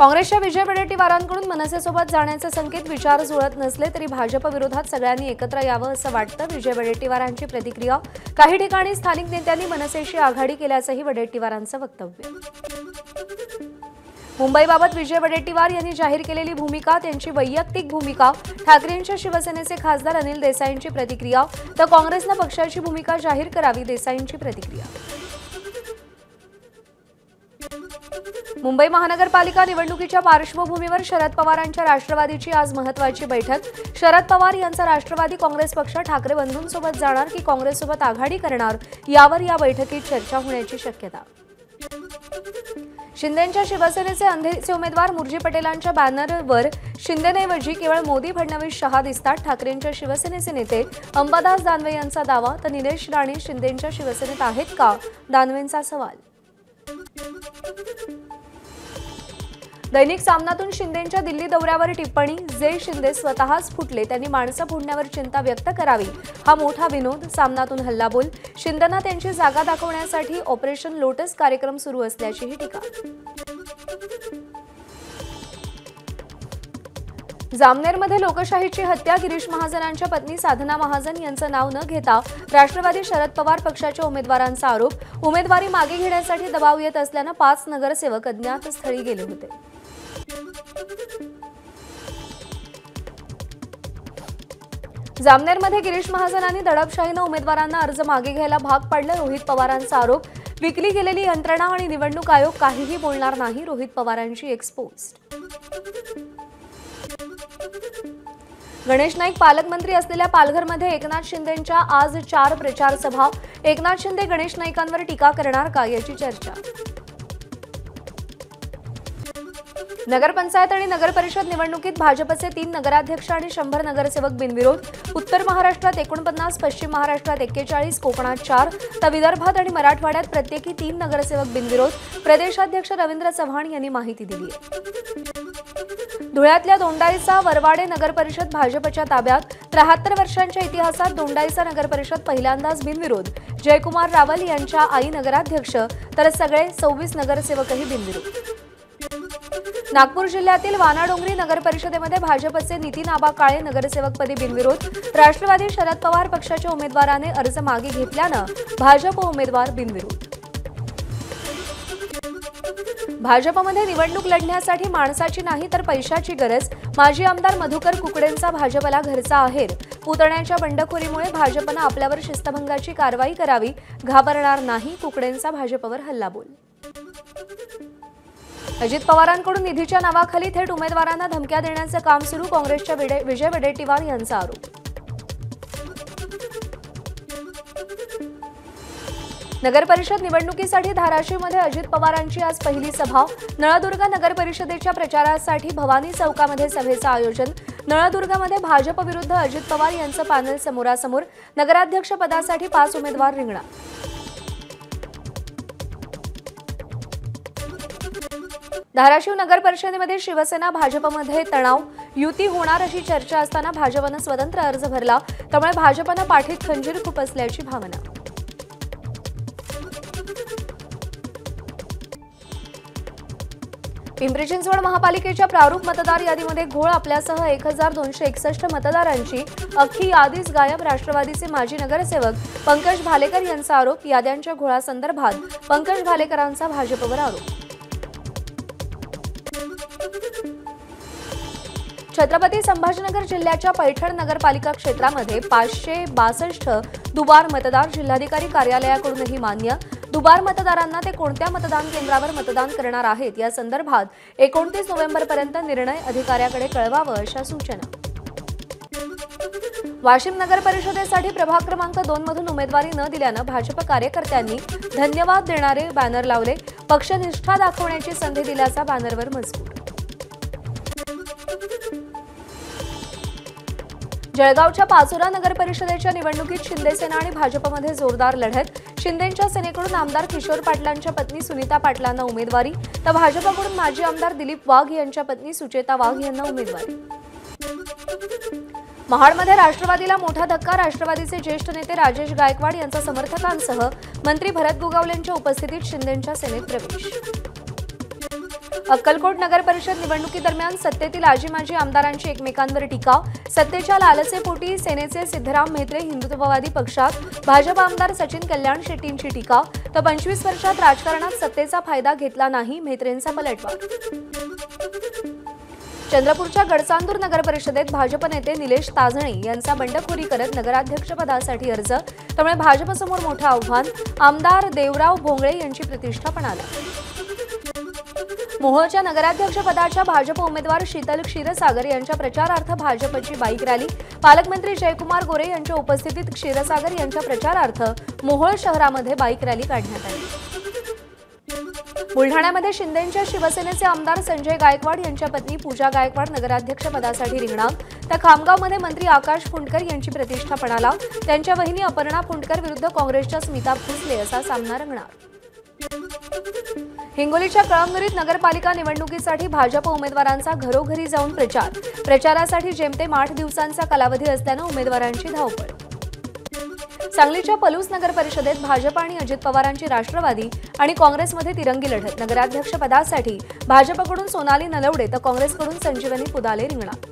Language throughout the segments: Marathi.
काँग्रेसच्या विजय वडेट्टीवारांकडून मनसेसोबत जाण्याचे संकेत विचार जुळत नसले तरी भाजप विरोधात सगळ्यांनी एकत्र यावं असं वाटतं। विजय वडेट्टीवारांची प्रतिक्रिया। काही ठिकाणी स्थानिक नेत्यांनी मनसेशी आघाडी केल्याचंही वडेट्टीवारांचं वक्तव्य। मुंबईबाबत विजय वडेट्टीवार यांनी जाहीर केलेली भूमिका, त्यांची वैयक्तिक भूमिका। ठाकरेंच्या शिवसेनेचे खासदार अनिल देसाईंची प्रतिक्रिया, तर काँग्रेसने पक्षाची भूमिका जाहीर करावी, देसाईंची प्रतिक्रिया। मुंबई महानगरपालिका निवडणुकीच्या पार्श्वभूमीवर शरद पवारांच्या राष्ट्रवादीची आज महत्त्वाची बैठक। शरद पवार यांचा राष्ट्रवादी काँग्रेस पक्ष ठाकरे बंधूंसोबत जाणार की काँग्रेससोबत आघाडी करणार, यावर या बैठकीत चर्चा होण्याची शक्यता। शिंदेंच्या शिवसेनेचे अंधेरीचे उमेदवार मुर्जी पटेलांच्या बॅनरवर शिंदेऐवजी केवळ मोदी, फडणवीस, शहा दिसतात। ठाकरेंच्या शिवसेनेचे नेते अंबादास दानवे यांचा दावा, तर निलेश राणे शिंदेंच्या शिवसेनेत आहेत का, दानवेंचा सवाल। दैनिक सामनातून शिंदेंच्या दिल्ली दौऱ्यावर टिप्पणी, जे शिंदे स्वतःच फुटले, त्यांनी माणसं फोडण्यावर चिंता व्यक्त करावी, हा मोठा विनोद। सामनातून हल्लाबोल, शिंदेंना त्यांची जागा दाखवण्यासाठी ऑपरेशन लोटस कार्यक्रम सुरू असल्याचीही टीका। जामनेरमध्ये लोकशाहीची हत्या, गिरीश महाजनांच्या पत्नी साधना महाजन यांचं नाव न घेता राष्ट्रवादी शरद पवार पक्षाच्या उमेदवारांचा आरोप। उमेदवारी मागे घेण्यासाठी दबाव येत असल्यानं 5 नगरसेवक अज्ञात स्थळी गेले होते। जामनेरमध्ये गिरीश महाजनांनी दडपशाहीनं उमेदवारांना अर्ज मागे घ्यायला भाग पाडलं, रोहित पवारांचा आरोप। विकली गेलेली यंत्रणा आणि निवडणूक आयोग काहीही बोलणार नाही, रोहित पवारांची एक्सपोज्ड। गणेश नाईक पालकमंत्री असलेल्या पालघरमध्ये एकनाथ शिंदेंच्या आज 4 प्रचार सभा। एकनाथ शिंदे गणेश नाईकांवर टीका करणार का, याची चर्चा। नगरपंचायत आणि नगरपरिषद निवडणुकीत भाजपचे 3 नगराध्यक्ष आणि 100 नगरसेवक बिनविरोध। उत्तर महाराष्ट्रात 49, पश्चिम महाराष्ट्रात 41, कोकणात 4, तर विदर्भात आणि मराठवाड्यात प्रत्येकी 3 नगरसेवक बिनविरोध। प्रदेशाध्यक्ष रवींद्र चव्हाण यांनी माहिती दिली आहे। धुळ्यातल्या दोंडाईचा वरवाडे नगरपरिषद भाजपच्या ताब्यात। 73 वर्षांच्या इतिहासात दोंडाईचा नगरपरिषद पहिल्यांदाच बिनविरोध। जयकुमार रावल यांच्या आई नगराध्यक्ष, तर सगळे 26 नगरसेवकही बिनविरोध। नागपूर जिल्ह्यातील वानाडोंगरी नगरपरिषदेमध्ये भाजपचे नितीन आबा काळे नगरसेवकपदी बिनविरोध। राष्ट्रवादी शरद पवार पक्षाच्या उमेदवाराने अर्ज मागे घेतल्यानं भाजप उमेदवार बिनविरोध। भाजपमध्ये निवडणूक लढण्यासाठी माणसाची नाही तर पैशाची गरज। माजी आमदार मधुकर कुकडेंचा भाजपला घरचा आहेर। पुतण्याच्या बंडखोरीमुळे भाजपनं आपल्यावर शिस्तभंगाची कारवाई करावी, घाबरणार नाही, कुकडेंचा भाजपवर हल्लाबोल। अजित पवारांकडून निधीच्या नावाखाली थेट उमेदवारांना धमक्या देण्याचं काम सुरू, काँग्रेसच्या विजय वडेट्टीवार यांचा आरोप। नगरपरिषद निवडणुकीसाठी धाराशिवमध्ये अजित पवारांची आज पहिली सभा। नळदुर्ग नगरपरिषदेच्या प्रचारासाठी भवानी चौकामध्ये सभेचं आयोजन। नळदुर्गमध्ये भाजप विरुद्ध अजित पवार यांचं पॅनल समोरासमोर। नगराध्यक्ष पदासाठी 5 उमेदवार रिंगणात। धाराशिव नगर परिषदेमध्ये शिवसेना भाजपमध्ये तणाव, युती होणार अशी चर्चा असताना भाजपनं स्वतंत्र अर्ज भरला, त्यामुळे भाजपनं पाठीत खंजीर खुपसल्याची भावना। पिंपरी चिंचवड महापालिकेच्या प्रारूप मतदार यादीमध्ये घोळ, आपल्यासह 1261 मतदारांची अख्खी यादीच गायब। राष्ट्रवादीचे माजी नगरसेवक पंकज भालेकर यांचा आरोप। याद्यांच्या घोळासंदर्भात पंकज भालेकरांचा भाजपवर आरोप। छत्रपती संभाजीनगर जिल्ह्याच्या पैठण नगरपालिका क्षेत्रामध्ये 562 दुबार मतदार। जिल्हाधिकारी कार्यालयाकडूनही मान्य। दुबार मतदारांना ते कोणत्या मतदान केंद्रावर मतदान करणार आहेत या संदर्भात 29 नोव्हेंबरपर्यंत निर्णय अधिकाऱ्याकडे कळवावं, अशा सूचना। वाशिम नगर परिषदेसाठी प्रभाग क्रमांक 2 मधून उमेदवारी न दिल्यानं भाजप कार्यकर्त्यांनी धन्यवाद देणारे बॅनर लावले। पक्षनिष्ठा दाखवण्याची संधी दिल्याचा बॅनरवर मजकूर। जळगावच्या पाचोरा नगर परिषदेच्या निवडणुकीत शिंदेसेना आणि भाजपमध्ये जोरदार लढत। शिंदेंच्या सेनेकडून आमदार किशोर पाटलांच्या पत्नी सुनीता पाटलांना उमेदवारी, तर भाजपकडून माजी आमदार दिलीप वाघ यांच्या पत्नी सुचेता वाघ यांना उमेदवारी। महाडमध्ये राष्ट्रवादीला मोठा धक्का। राष्ट्रवादीचे ज्येष्ठ नेते राजेश गायकवाड यांच्या समर्थकांसह मंत्री भरत गोगावलेंच्या उपस्थितीत शिंदेंच्या सेनेत प्रवेश। अक्कलकोट नगर परिषद निवडणुकीदरम्यान सत्तेतील आजी-माजी आमदारांची एकमेकांवर टीका। सत्तेच्या लालसेपोटी सेनेचे सिद्धराम म्हेत्रे हिंदुत्ववादी पक्षात, भाजप आमदार सचिन कल्याण शेट्टींची टीका। तर 25 वर्षात राजकारणात सत्तेचा फायदा घेतला नाही, म्हेत्रेंचा पलटवार। चंद्रपूरच्या गडचांदूर नगर परिषदेत भाजप नेते निलेश ताजणे यांचा बंडखोरी करत नगराध्यक्षपदासाठी अर्ज। त्यामुळे भाजपसमोर मोठं आव्हान। आमदार देवराव भोंगळे यांची प्रतिष्ठा पणाला। मोहोळच्या नगराध्यक्षपदाच्या भाजप उमेदवार शीतल क्षीरसागर यांच्या प्रचारार्थ भाजपची बाईक रॅली। पालकमंत्री जयकुमार गोरे यांच्या उपस्थितीत क्षीरसागर यांच्या प्रचारार्थ मोहोळ शहरामध्ये बाईक रॅली काढण्यात आली। बुलढाण्यामध्ये शिंदेंच्या शिवसेनेचे आमदार संजय गायकवाड यांच्या पत्नी पूजा गायकवाड नगराध्यक्षपदासाठी रिंगणात। तर खामगावमध्ये मंत्री आकाश फुंडकर यांची प्रतिष्ठा पणाला। त्यांच्या वहिनी अपर्णा फुंडकर विरुद्ध काँग्रेसच्या स्मिता भोसले असा सामना रंगणार। हिंगोलीच्या कळमनुरीत नगरपालिका निवडणुकीसाठी भाजप उमेदवारांचा घरोघरी जाऊन प्रचार। प्रचारासाठी जेमतेम 8 दिवसांचा कालावधी असल्याने उमेदवारांची धावपळ। सांगलीच्या पलूस नगर परिषदेत भाजप आणि अजित पवारांची राष्ट्रवादी आणि काँग्रेसमध्ये तिरंगी लढत। नगराध्यक्षपदासाठी भाजपकडून सोनाली नलवडे तर काँग्रेसकडून संजीवनी पुदाले रिंगणात।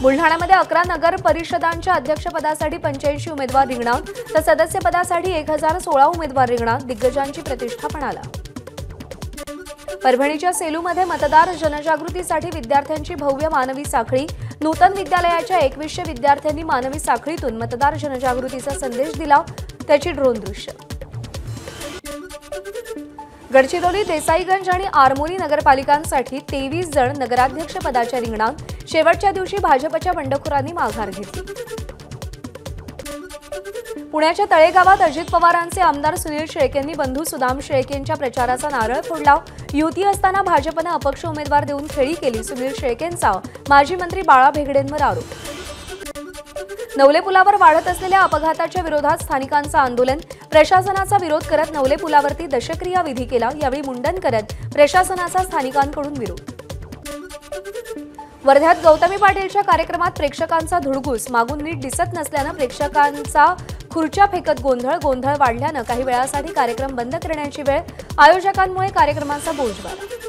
बुलढाण्यामध्ये 11 नगर परिषदांच्या अध्यक्षपदासाठी 85 उमेदवार रिंगणात, तर सदस्यपदासाठी 1016 उमेदवार रिंगणात। दिग्गजांची प्रतिष्ठा पणाला। परभणीच्या सेलूमध्ये मतदार जनजागृतीसाठी विद्यार्थ्यांची भव्य मानवी साखळी। नूतन विद्यालयाच्या 2100 विद्यार्थ्यांनी मानवी साखळीतून मतदार जनजागृतीचा संदेश दिला। त्याची ड्रोन दृश्य। गडचिरोली, देसाईगंज आणि आरमोरी नगरपालिकांसाठी 23 जण नगराध्यक्षपदाच्या रिंगणात। शेवटच्या दिवशी भाजपच्या बंडखोरांनी माघार घेतली। पुण्याच्या तळेगावात अजित पवारांचे आमदार सुनील शेळकेंनी बंधू सुदाम शेळकेंच्या प्रचाराचा नारळ फोडला। युती असताना भाजपने अपक्ष उमेदवार देऊन खेळी केली, सुनील शेळकेंचा माजी मंत्री बाळा भेगडेंवर आरोप। नवले पुलावर वाढत असलेल्या अपघाताच्या विरोधात स्थानिकांचं आंदोलन। प्रशासनाचा विरोध करत नवले पुलावरती दशक्रिया विधी केला। यावेळी मुंडन करत प्रशासनाचा स्थानिकांकडून विरोध। वर्ध्यात गौतमी पाटीलच्या कार्यक्रमात प्रेक्षकांचा धुडगूस। मागून नीट दिसत नसल्यानं प्रेक्षकांचा खुर्च्या फेकत गोंधळ वाढल्यानं काही वेळासाठी कार्यक्रम बंद करण्याची वेळ। आयोजकांमुळे कार्यक्रमाचा बोजवारा।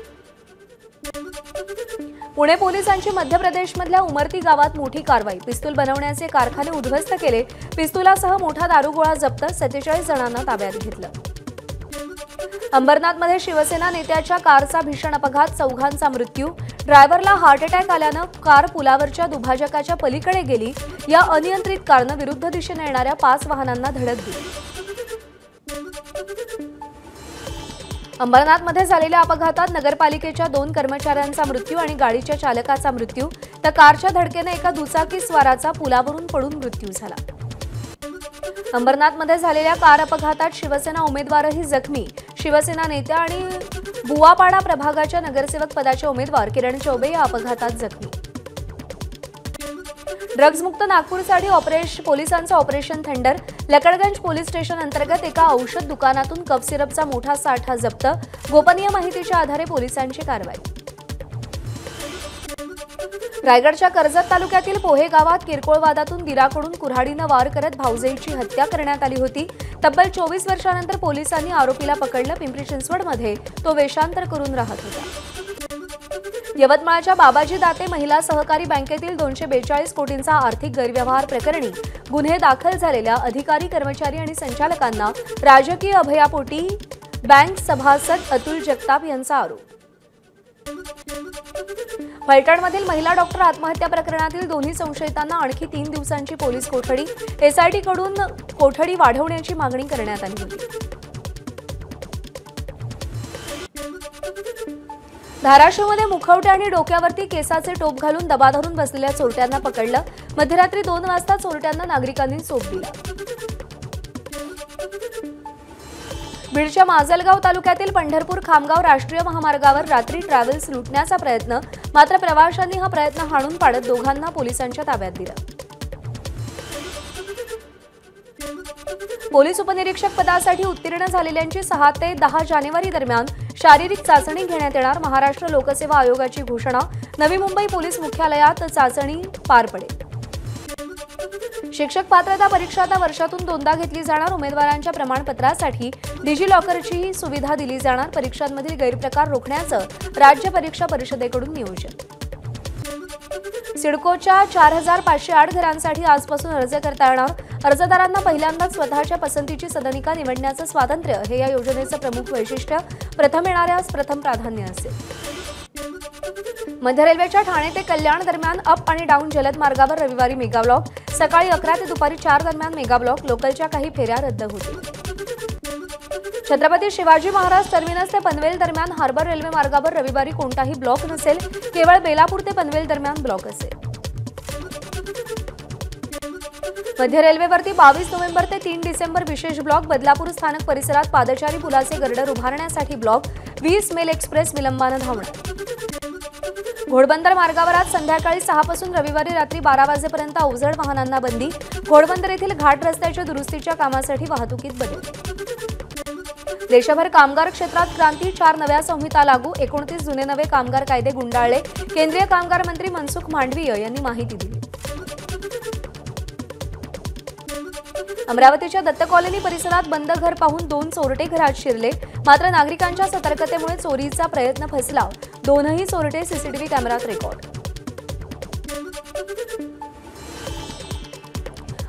पुणे पोलिसांची मध्य प्रदेशमधल्या उमरती गावात मोठी कारवाई। पिस्तूल बनवण्याचे कारखाने उद्ध्वस्त केले। पिस्तुलासह मोठा दारुगोळा जप्त। 47 जणांना ताब्यात घेतलं। अंबरनाथमध्ये शिवसेना नेत्याच्या कारचा भीषण अपघात, 4 जणांचा मृत्यू। ड्रायव्हरला हार्ट अटॅक आल्यानं कार पुलावरच्या दुभाजकाच्या पलीकडे गेली। या अनियंत्रित कारनं विरुद्ध दिशेने येणाऱ्या 5 वाहनांना धडक दिली। अंबरनाथमध्ये झालेल्या अपघातात नगरपालिकेच्या 2 कर्मचाऱ्यांचा मृत्यू आणि गाडीच्या चालकाचा मृत्यू। तर कारच्या धडकेने एका दुचाकी स्वाराचा पुलावरून पडून मृत्यू झाला। अंबरनाथमध्ये झालेल्या कार अपघातात शिवसेना उमेदवारही जखमी। शिवसेना नेत्या आणि बुवापाडा प्रभागाच्या नगरसेवक पदाचे उमेदवार किरण चौबे या अपघातात जखमी। ड्रग्जमुक्त नागपूरसाठी पोलिसांचं operation thunder. Lakadganj police station अंतर्गत एका औषध दुकानातून कफ सिरपचा मोठा साठा जप्त। गोपनीय माहितीच्या आधारे पोलिसांची कारवाई। रायगडच्या कर्जत तालुक्यातील पोहे गावात किरकोळ वादातून दीराकडून कुऱ्हाडीनं वार करत भाऊजेची हत्या करण्यात आली होती। तब्बल 24 वर्षांनंतर पोलिसांनी आरोपीला पकडलं। पिंपरी चिंचवडमध्ये तो वेशांतर करून राहत होता। यवतमाळच्या बाबाजी दाते महिला सहकारी बँकेतील 242 कोटींचा आर्थिक गैरव्यवहार प्रकरणी गुन्हे दाखल झालेल्या अधिकारी, कर्मचारी आणि संचालकांना राजकीय अभयापोटी बँक सभासद अतुल जगताप यांचा आरोप। फलटणमधील महिला डॉक्टर आत्महत्या प्रकरणातील 2 संशयितांना आणखी 3 दिवसांची पोलीस कोठडी। एसआयटीकडून कोठडी वाढवण्याची मागणी करण्यात आली होती। धाराशिवमध्ये मुखवटे आणि डोक्यावरती केसाचे टोप घालून दबा धरून बसलेल्या चोरट्यांना पकडलं। मध्यरात्री 2 वाजता चोरट्यांना नागरिकांनी चोप दिला। बीडच्या माजलगाव तालुक्यातील पंढरपूर खामगाव राष्ट्रीय महामार्गावर रात्री ट्रॅव्हल्स लुटण्याचा प्रयत्न। मात्र प्रवाशांनी हा प्रयत्न हाणून पाडत दोघांना पोलिसांच्या ताब्यात दिलं। पोलीस उपनिरीक्षक पदासाठी उत्तीर्ण झालेल्यांची 6 ते 10 जानेवारी दरम्यान शारीरिक चाचणी घेण्यात येणार। महाराष्ट्र लोकसेवा आयोगाची घोषणा। नवी मुंबई पोलीस मुख्यालयात चाचणी पार पडेल। शिक्षक पात्रता परीक्षा आता वर्षातून 2दा घेतली जाणार. उमेदवारांच्या प्रमाणपत्रासाठी डिजिलॉकरची सुविधा दिली जाणार. परीक्षांमधील गैरप्रकार रोखण्याचं राज्य परीक्षा परिषदेकडून नियोजन. सिडकोच्या 4508 घरांसाठी आजपासून अर्ज करता येणार. अर्जदारांना पहिल्यांदाच स्वतःच्या पसंतीची सदनिका निवडण्याचं स्वातंत्र्य हे या योजनेचं प्रमुख वैशिष्ट्य. प्रथम येणाऱ्यास प्रथम प्राधान्य असेल. मध्य रेल्वेच्या ठाणे ते कल्याण दरम्यान अप आणि डाऊन जलद मार्गावर रविवारी मेगा ब्लॉक. सकाळी 11 ते दुपारी 4 दरम्यान मेगा ब्लॉक. लोकलच्या काही फेऱ्या रद्द होतील. छत्रपती शिवाजी महाराज टर्मिनस ते पनवेल दरम्यान हार्बर रेल्वे मार्गावर रविवारी कोणताही ब्लॉक नसेल. केवळ बेलापूर ते पनवेल दरम्यान ब्लॉक असेल. मध्य रेल्वेवरती 22 नोव्हेंबर ते 3 डिसेंबर विशेष ब्लॉक. बदलापूर स्थानक परिसरात पादचारी पुलाचे गर्डर उभारण्यासाठी ब्लॉक. 20 मेल एक्सप्रेस विलंबानं धावणार. घोडबंदर मार्गावर आज संध्याकाळी 6 पासून रविवारी रात्री 12 वाजेपर्यंत अवजड वाहनांना बंदी. घोडबंदर येथील घाट रस्त्याच्या दुरुस्तीच्या कामासाठी वाहतुकीत बदल. देशभर कामगार क्षेत्रात क्रांती. 4 नव्या संहिता लागू. 29 जुने नवे कामगार कायदे गुंडाळले. केंद्रीय कामगार मंत्री मनसुख मांडवीय यांनी माहिती दिली. अमरावतीच्या दत्त कॉलनी परिसरात बंद घर पाहून 2 चोरटे घरात शिरले. मात्र नागरिकांच्या सतर्कतेमुळे चोरीचा प्रयत्न फसला. 2ही चोरटे सीसीटीव्ही कॅमेऱ्यात रेकॉर्ड.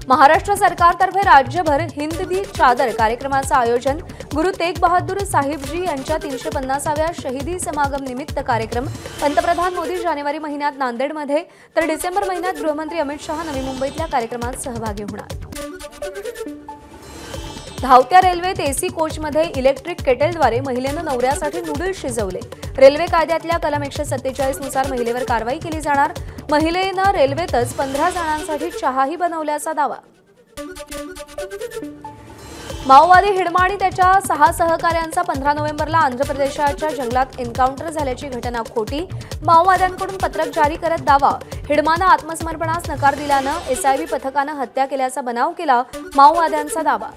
महाराष्ट्र सरकारतर्फे राज्यभर हिंद दी चादर कार्यक्रमाचं आयोजन. गुरु तेग बहादूर साहिबजी यांच्या 350व्या शहीदी समागम निमित्त कार्यक्रम. पंतप्रधान मोदी जानेवारी महिन्यात नांदेडमध्ये तर डिसेंबर महिन्यात गृहमंत्री अमित शहा नवी मुंबईतल्या कार्यक्रमात सहभागी होणार. धावत्या रेल्वेत एसी कोचमध्ये इलेक्ट्रिक केटलद्वारे महिलेनं नवऱ्यासाठी नूडल्स शिजवले. रेल्वे कायद्यातल्या कलम 147 नुसार महिलेवर कारवाई केली जाणार. महिलेनं रेल्वेतच 15 जणांसाठी चहाही बनवल्याचा दावा. माओवादी हिडमा आणि त्याच्या 6 सहकाऱ्यांचा 15 नोव्हेंबरला आंध्र प्रदेशाच्या जंगलात एन्काउंटर झाल्याची घटना खोटी. माओवाद्यांकडून पत्रक जारी करत दावा. हिडमानं आत्मसमर्पणास नकार दिल्यानं एसआयबी पथकानं हत्या केल्याचा बनाव केला. माओवाद्यांचा दावा.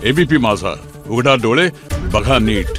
एबीपी माझा, उघडा डोळे बघा नीट.